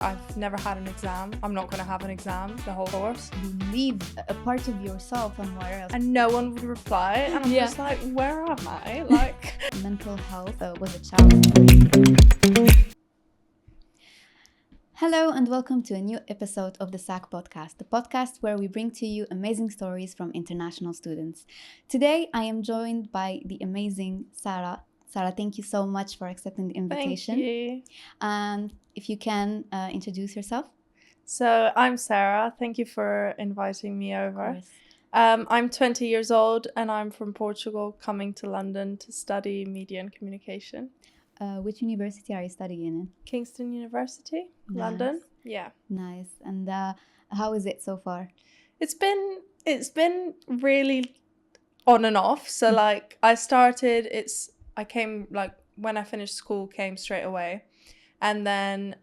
I've never had an exam. I'm not going to have an exam the whole course. You leave a part of yourself somewhere else. And no one would reply. And I'm just like, where am I? Like, mental health was a challenge for you. Hello and welcome to a new episode of the SAG Podcast, the podcast where we bring to you amazing stories from international students. Today I am joined by the amazing Sarah. Sarah, thank you so much for accepting the invitation. Thank you. And if you can introduce yourself. So I'm Sarah. Thank you for inviting me over. Of course. I'm 20 years old and I'm from Portugal, coming to London to study media and communication. Which university are you studying in? Kingston University, Nice. London. Yeah. Nice. And how is it so far? It's been really on and off. So like I came like when I finished school, came straight away. And then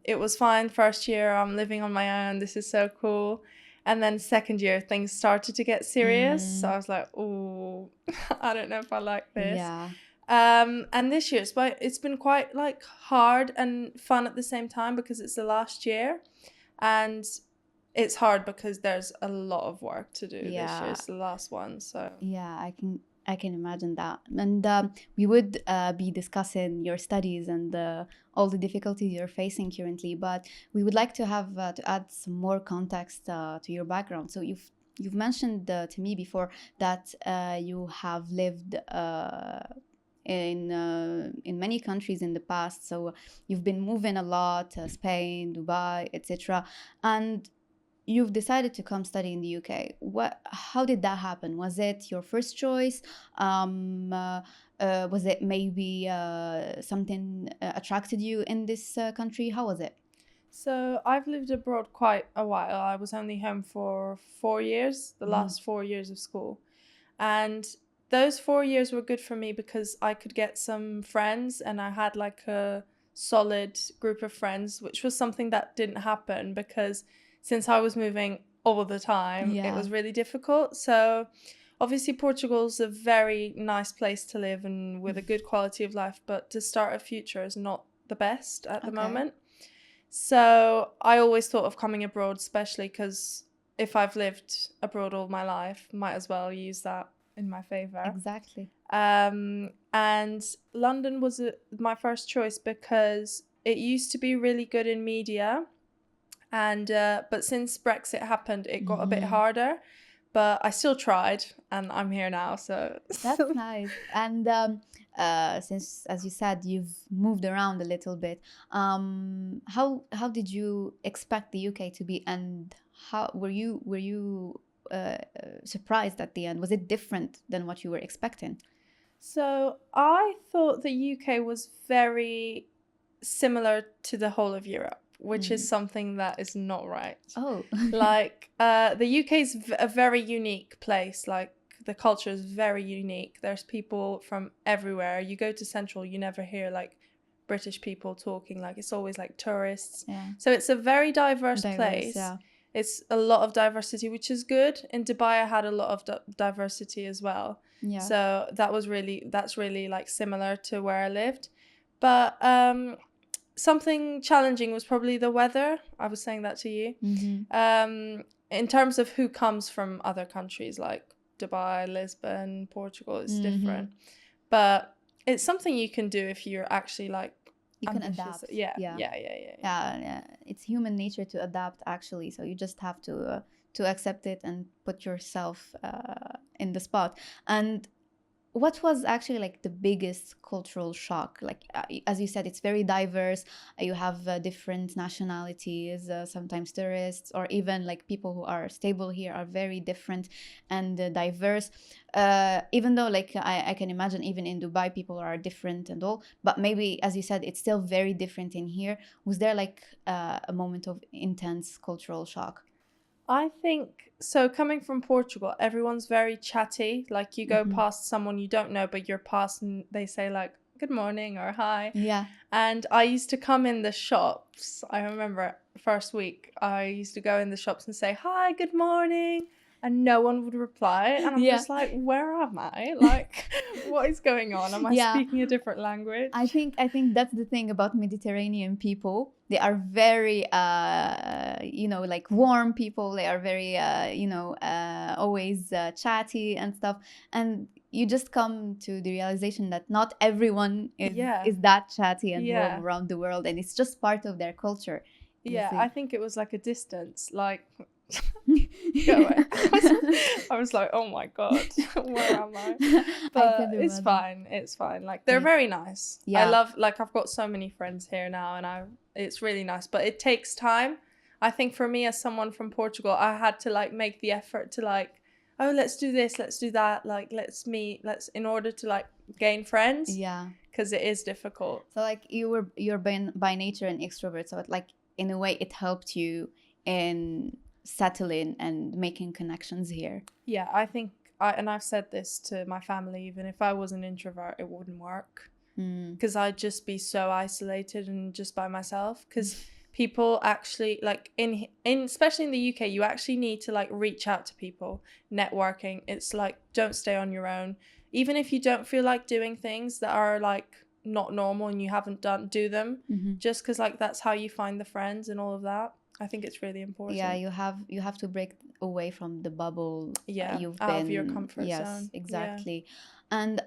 it was fine. First year, I'm living on my own. This is so cool. And then second year, things started to get serious. So I was like, oh, I don't know if I like this. Yeah. And this year, it's been quite like hard and fun at the same time because it's the last year. And it's hard because there's a lot of work to do this year. It's the last one. So yeah, I can imagine that. And we would be discussing your studies and all the difficulties you're facing currently, but we would like to have to add some more context to your background. So you've mentioned to me before that you have lived in many countries in the past. So you've been moving a lot, Spain, Dubai, etc. And you've decided to come study in the UK. How did that happen? Was it your first choice? Was it maybe something attracted you in this country? How was it? So I've lived abroad quite a while. I was only home for 4 years, the last 4 years of school. And those 4 years were good for me because I could get some friends and I had like a solid group of friends, which was something that didn't happen because since I was moving all the time, it was really difficult. So obviously Portugal's a very nice place to live and with a good quality of life, but to start a future is not the best at the moment. So I always thought of coming abroad, especially because if I've lived abroad all my life, might as well use that in my favor. Exactly. And London was my first choice because it used to be really good in media. And but since Brexit happened, it got a bit harder, but I still tried and I'm here now. So that's nice. And since, as you said, you've moved around a little bit, how did you expect the UK to be, and how were you surprised at the end? Was it different than what you were expecting? So I thought the UK was very similar to the whole of Europe, which is something that is not right. Oh. Like the UK is a very unique place. Like the culture is very unique. There's people from everywhere. You go to Central, you never hear like British people talking. Like it's always like tourists. Yeah. So it's a very diverse place. Yeah. It's a lot of diversity, which is good. In Dubai, I had a lot of diversity as well. Yeah. So that's really like similar to where I lived. But something challenging was probably the weather. I was saying that to you. In terms of who comes from other countries like Dubai, Lisbon, Portugal, it's different. But it's something you can do if you're actually like you can adapt. Yeah. It's human nature to adapt, actually. So you just have to accept it and put yourself in the spot. And what was actually like the biggest cultural shock? Like, as you said, it's very diverse. You have different nationalities, sometimes tourists, or even like people who are stable here are very different and diverse. Even though like I can imagine even in Dubai, people are different and all, but maybe, as you said, it's still very different in here. Was there like a moment of intense cultural shock? I think so. Coming from Portugal, everyone's very chatty. Like you go past someone you don't know, but you're past and they say like good morning or hi. Yeah. And I used to come in the shops. I remember first week I used to go in the shops and say hi, good morning, and no one would reply. And I'm just like, where am I? Like, what is going on? Am I speaking a different language? I think that's the thing about Mediterranean people. they are very like warm people. They are very always chatty and stuff, and you just come to the realization that not everyone is that chatty and warm around the world, and it's just part of their culture. I think it was like a distance, like go away. I was like, oh my god, where am I? But it's fine. Like, they're very nice. I love, like, I've got so many friends here now, and it's really nice, but it takes time. I think for me, as someone from Portugal, I had to like make the effort to like, oh, let's do this, let's do that, like, let's meet, in order to like gain friends. Because it is difficult. So like you're by nature an extrovert, so like in a way it helped you in settling and making connections here. I think I've said this to my family, even if I was an introvert, it wouldn't work, because I'd just be so isolated and just by myself. Because people actually, like, in especially in the UK, you actually need to like reach out to people. Networking, it's like, don't stay on your own. Even if you don't feel like doing things that are like not normal and you haven't do them, just because like that's how you find the friends and all of that. I think it's really important. You have to break away from the bubble. You've out been of your comfort zone. Yes, exactly. And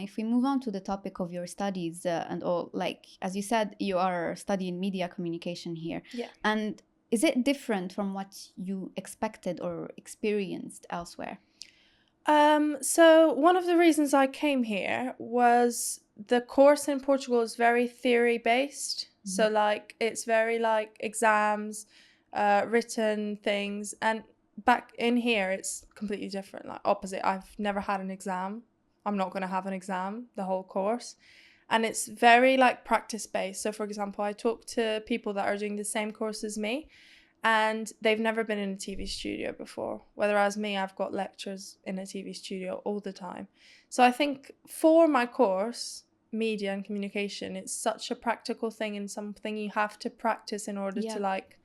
if we move on to the topic of your studies and all, like, as you said, you are studying media communication here. And is it different from what you expected or experienced elsewhere? So one of the reasons I came here was the course in Portugal is very theory based. So like it's very like exams, written things, and back in here it's completely different, like opposite. I've never had an exam. I'm not going to have an exam the whole course, and it's very like practice based. So for example, I talk to people that are doing the same course as me, and they've never been in a TV studio before. Whereas me, I've got lectures in a TV studio all the time. So I think for my course, media and communication, it's such a practical thing and something you have to practice in order to like,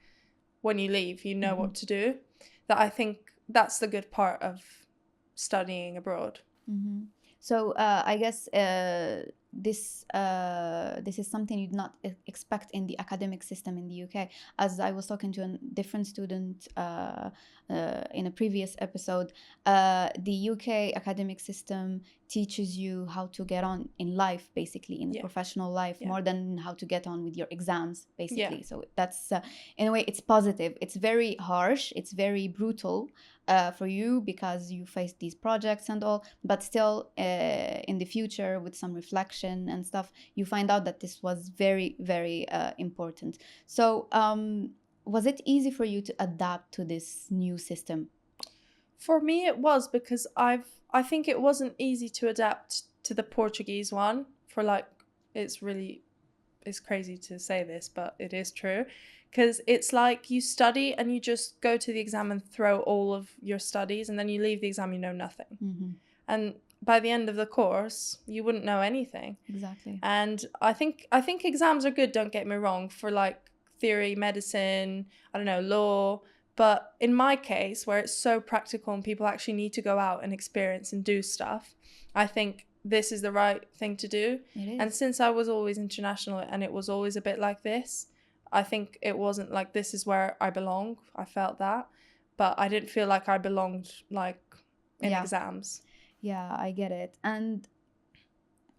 when you leave, you know what to do. That I think that's the good part of studying abroad. So I guess this is something you'd not expect in the academic system in the UK. As I was talking to a different student in a previous episode, the UK academic system teaches you how to get on in life, basically, in professional life, more than how to get on with your exams, basically. So that's, in a way, it's positive. It's very harsh. It's very brutal for you because you face these projects and all, but still in the future, with some reflection and stuff, you find out that this was very, very important. So was it easy for you to adapt to this new system? For me, it was, because I think it wasn't easy to adapt to the Portuguese one. For like, it's crazy to say this, but it is true. Because it's like you study and you just go to the exam and throw all of your studies, and then you leave the exam, you know nothing. And by the end of the course, you wouldn't know anything. Exactly. And I think exams are good, don't get me wrong, for like theory, medicine, I don't know, law. But in my case, where it's so practical and people actually need to go out and experience and do stuff, I think this is the right thing to do. It is. And since I was always international and it was always a bit like this, I think it wasn't like, this is where I belong. I felt that. But I didn't feel like I belonged like in exams. Yeah, I get it. And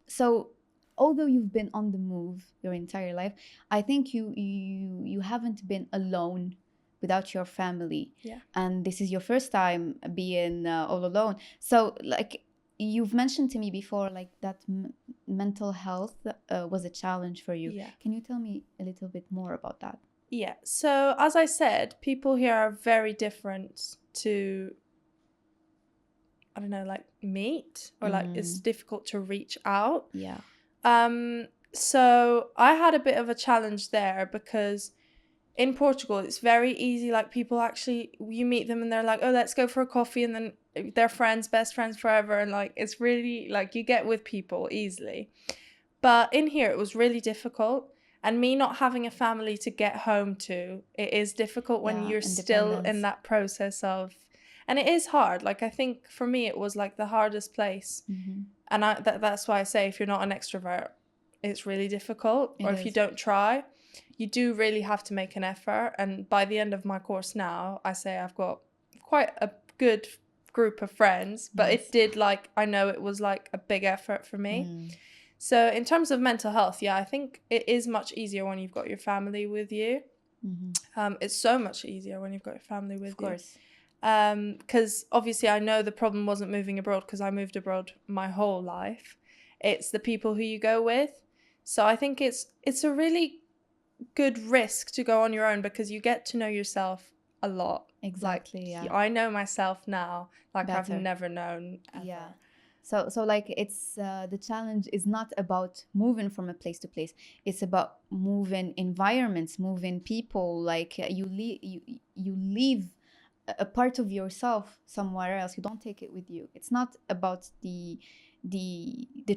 so although you've been on the move your entire life, I think you haven't been alone without your family. And this is your first time being all alone. So like, you've mentioned to me before, like, that mental health was a challenge for you. Can you tell me a little bit more about that? So as I said, people here are very different to, I don't know, like meet, or like it's difficult to reach out. So I had a bit of a challenge there, because in Portugal, it's very easy. Like, people actually, you meet them and they're like, oh, let's go for a coffee. And then they're friends, best friends forever. And like, it's really like, you get with people easily. But in here, it was really difficult. And me not having a family to get home to, it is difficult when you're still in that process of, and it is hard. Like, I think for me, it was like the hardest place. And that's why I say, if you're not an extrovert, it's really difficult. Or if you don't try. you do really have to make an effort. And by the end of my course now, I say I've got quite a good group of friends, but Nice. it did like, I know it was like a big effort for me. So in terms of mental health, yeah, I think it is much easier when you've got your family with you. It's so much easier when you've got your family with you. Of course. Because obviously I know the problem wasn't moving abroad, because I moved abroad my whole life. It's the people who you go with. So I think it's a really good risk to go on your own, because you get to know yourself a lot. Exactly. Like, I know myself now like Better. I've never known ever. Yeah. So like it's the challenge is not about moving from a place to place. It's about moving environments, moving people. Like you leave a part of yourself somewhere else. You don't take it with you. It's not about the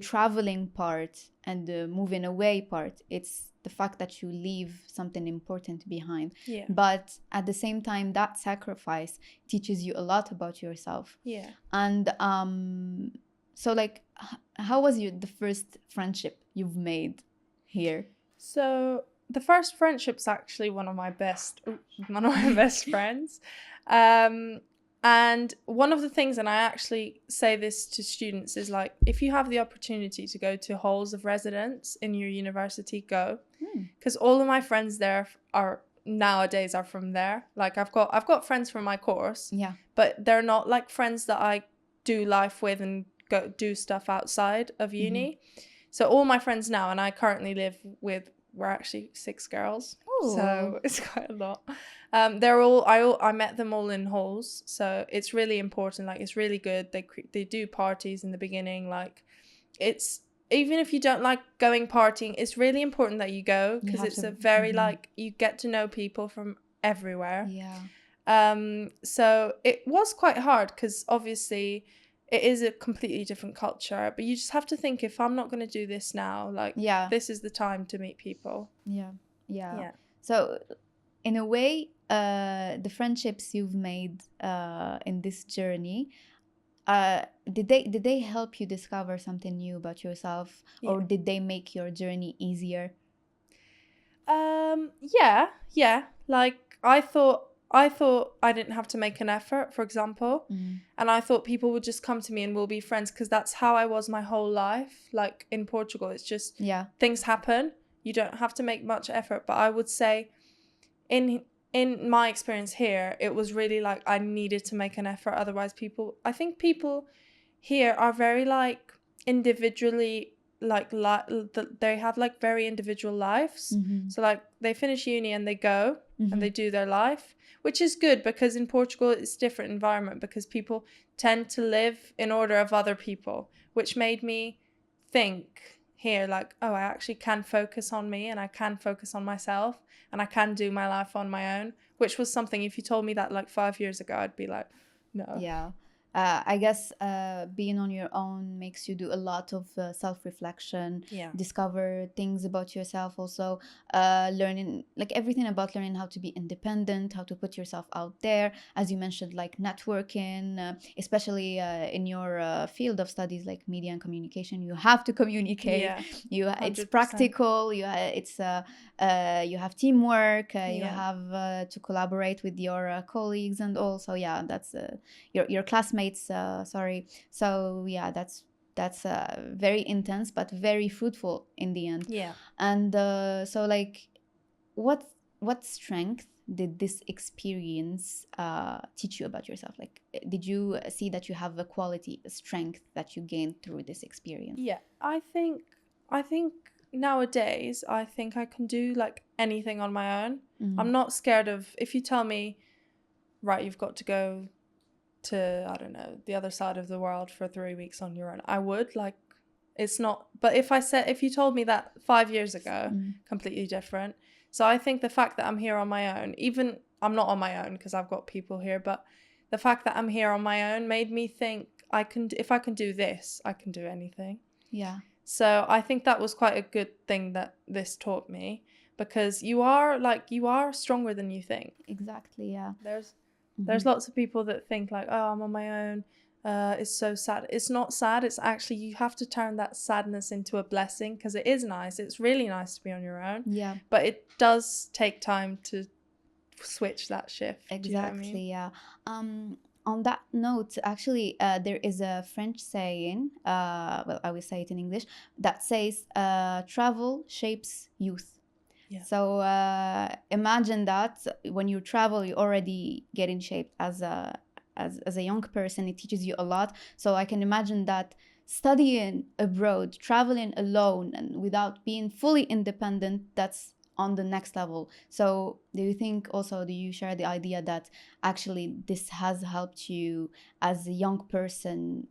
traveling part and the moving away part. It's the fact that you leave something important behind. Yeah. But at the same time, that sacrifice teaches you a lot about yourself. Yeah. And so like how was the first friendship you've made here? So the first friendship's actually one of my best friends. And one of the things, and I actually say this to students, is like, if you have the opportunity to go to halls of residence in your university, go. Because all of my friends there are nowadays are from there. Like I've got friends from my course. Yeah. But they're not like friends that I do life with and go do stuff outside of uni. So all my friends now, and I currently live with, we're actually 6 girls. Ooh. So it's quite a lot. They're all I met them all in halls, so it's really important. Like, it's really good. They do parties in the beginning. Like, it's, even if you don't like going partying, it's really important that you go, because it's a very like, you get to know people from everywhere. Yeah. So it was quite hard, because obviously it is a completely different culture, but you just have to think, if I'm not going to do this now, like, this is the time to meet people. Yeah. So in a way, the friendships you've made in this journey, did they help you discover something new about yourself, or did they make your journey easier? Yeah. Like, I thought I didn't have to make an effort, for example. And I thought people would just come to me and we'll be friends, because that's how I was my whole life. Like, in Portugal, it's just things happen. You don't have to make much effort. But I would say in my experience here, it was really like I needed to make an effort. Otherwise, I think people here are very like individually, like they have like very individual lives. So like they finish uni and they go and they do their life, which is good, because in Portugal it's a different environment, because people tend to live in order of other people, which made me think here like, oh, I actually can focus on me, and I can focus on myself, and I can do my life on my own, which was something, if you told me that like 5 years ago, I'd be like, no. Yeah. I guess being on your own makes you do a lot of self-reflection, discover things about yourself, also learning, like everything about learning how to be independent, how to put yourself out there. As you mentioned, like networking, especially in your field of studies, like media and communication, you have to communicate. It's practical. You have teamwork. You have to collaborate with your colleagues, and also that's your classmates. Sorry. So that's very intense, but very fruitful in the end. And so like, what strength did this experience teach you about yourself? Like, did you see that you have a strength that you gained through this experience? I think nowadays I think I can do like anything on my own. I'm not scared of, if you tell me, right, you've got to go to, I don't know, the other side of the world for 3 weeks on your own, I would. Like, it's not, but if you told me that 5 years ago, completely different. So I think the fact that I'm here on my own, even I'm not on my own because I've got people here, but the fact that I'm here on my own made me think, if I can do this, I can do anything. So I think that was quite a good thing that this taught me, because you are stronger than you think. Exactly. There's lots of people that think like, oh, I'm on my own, is so sad. It's not sad. It's actually, you have to turn that sadness into a blessing, because it is nice. It's really nice to be on your own. Yeah. But it does take time to switch that shift. Exactly. Do you know what I mean? Yeah. On that note, actually, there is a French saying, well, I will say it in English, that says, travel shapes youth. Yeah. So imagine that when you travel, you already getting shaped as a young person. It teaches you a lot. So I can imagine that studying abroad, traveling alone, and without being fully independent, that's on the next level. So do you share the idea that actually this has helped you as a young person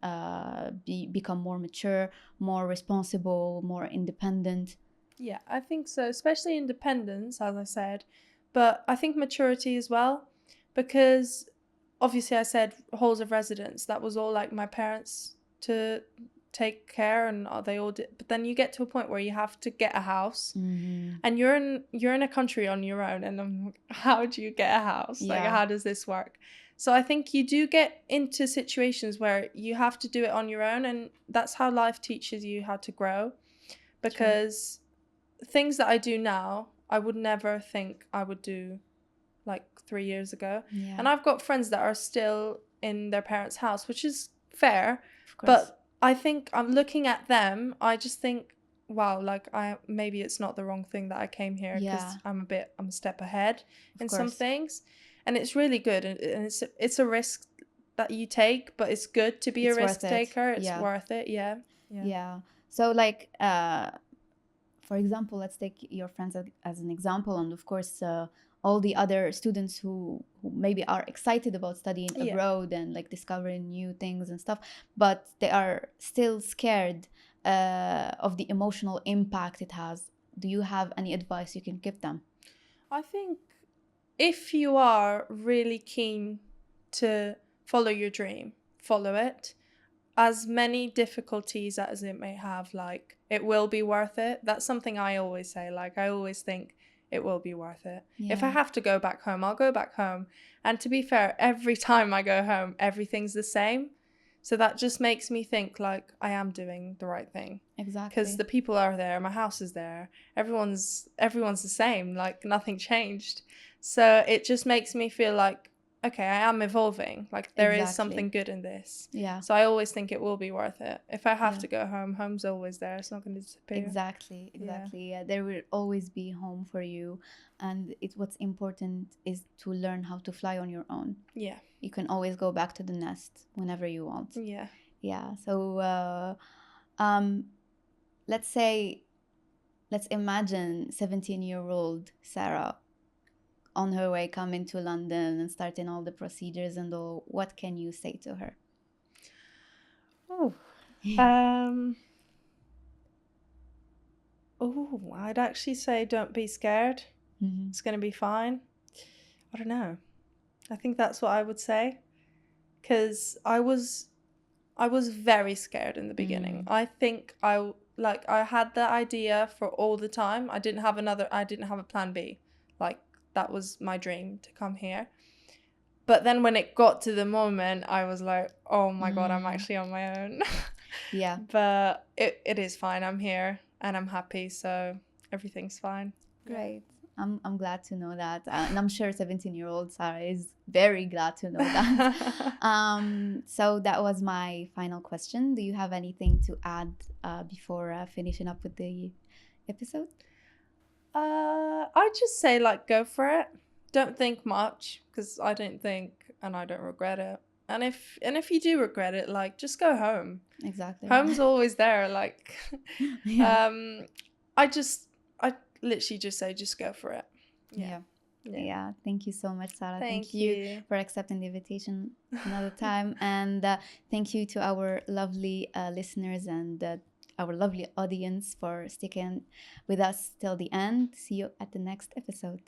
become more mature, more responsible, more independent? Yeah, I think so, especially independence, as I said, but I think maturity as well, because obviously I said halls of residence, that was all like my parents to take care, and they all did. But then you get to a point where you have to get a house, and you're in a country on your own, and I'm like, how do you get a house? Like, how does this work? So I think you do get into situations where you have to do it on your own, and that's how life teaches you how to grow, because things that I do now, I would never think I would do like 3 years ago. Yeah. And I've got friends that are still in their parents' house, which is fair. Of course. But I think I'm looking at them, I just think, wow, like maybe it's not the wrong thing that I came here, because I'm a step ahead in some things. And it's really good, and it's a risk that you take, but it's good to be a risk taker. It's worth it. Yeah. So like for example, let's take your friends as an example, and of course all the other students who maybe are excited about studying abroad and like discovering new things and stuff, but they are still scared of the emotional impact it has. Do you have any advice you can give them? I think if you are really keen to follow your dream, follow it. As many difficulties as it may have, like, it will be worth it. That's something I always say. Like, I always think it will be worth it. If I have to go back home, I'll go back home. And to be fair, every time I go home, everything's the same. So that just makes me think, like, I am doing the right thing. Exactly. Because the people are there, my house is there, everyone's the same, like, nothing changed. So it just makes me feel like, okay, I am evolving. Like, there is something good in this. Yeah. So I always think it will be worth it. If I have to go home, home's always there. It's not going to disappear. Exactly. Yeah. There will always be home for you. And what's important is to learn how to fly on your own. Yeah. You can always go back to the nest whenever you want. Yeah. Yeah. So let's imagine 17-year-old Sarah on her way coming to London and starting all the procedures and all. What can you say to her? I'd actually say don't be scared. It's going to be fine. I don't know. I think that's what I would say, because I was very scared in the beginning. I think I had the idea for all the time. I didn't have a plan B. Like, that was my dream, to come here. But then when it got to the moment, I was like, oh my God, I'm actually on my own. Yeah. But it is fine. I'm here and I'm happy. So everything's fine. Great. I'm glad to know that. And I'm sure 17-year-old Sarah is very glad to know that. So that was my final question. Do you have anything to add before finishing up with the episode? I'd just say, like, go for it. Don't think much, because I don't think, and I don't regret it. And if you do regret it, like, just go home. Exactly. Home's always there. Like, I literally just say, just go for it. Yeah. Thank you so much, Sarah. Thank you for accepting the invitation another time. And thank you to our lovely listeners and our lovely audience for sticking with us till the end. See you at the next episode.